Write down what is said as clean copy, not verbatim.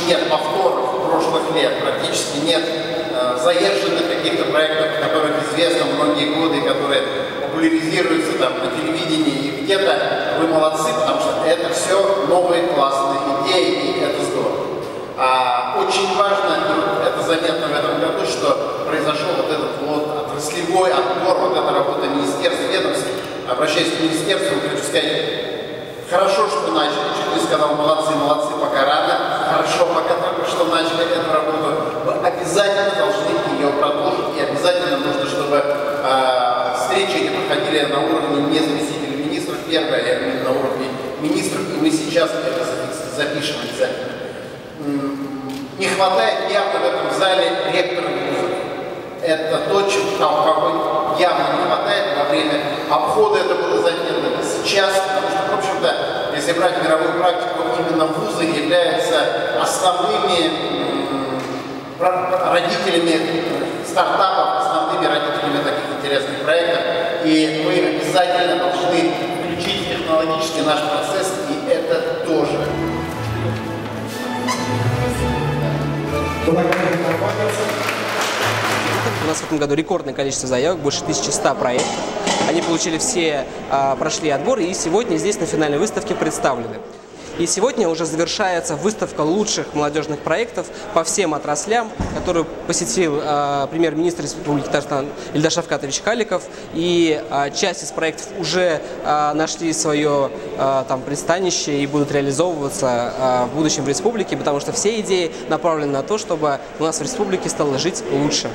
нет повторов прошлых лет, практически нет заезженных каких-то проектов, которых известно многие годы, которые популяризируются там на телевидении, и где-то вы молодцы, потому что это все новые классные идеи, и это здорово. Очень важно, и это заметно в этом году, что произошел вот этот вот отраслевой отбор, вот эта работа министерств, ведомств. Обращаясь к министерству, хочу сказать, хорошо, что начали, чуть не сказал, молодцы, пока рано, хорошо, пока только что начали эту работу, вы обязательно должны ее продолжить, и обязательно нужно, чтобы встречи эти проходили на уровне не заместителей министров, первое, а именно на уровне министров, и мы сейчас это запишем обязательно. Не хватает явно в этом зале ректоров вузов. Это то, кого явно не хватает во время обхода, это было заметно сейчас, потому что, в общем-то, если брать мировую практику, именно вузы являются основными родителями стартапов, основными родителями таких интересных проектов, и мы обязательно должны включить технологический наш процесс, и это тоже. У нас в этом году рекордное количество заявок, больше 1100 проектов. Они получили все, прошли отбор, и сегодня здесь на финальной выставке представлены. И сегодня уже завершается выставка лучших молодежных проектов по всем отраслям, которую посетил премьер-министр Республики Татарстан Ильдар Шавкатович Халиков. И часть из проектов уже нашли свое пристанище и будут реализовываться в будущем в республике, потому что все идеи направлены на то, чтобы у нас в республике стало жить лучше.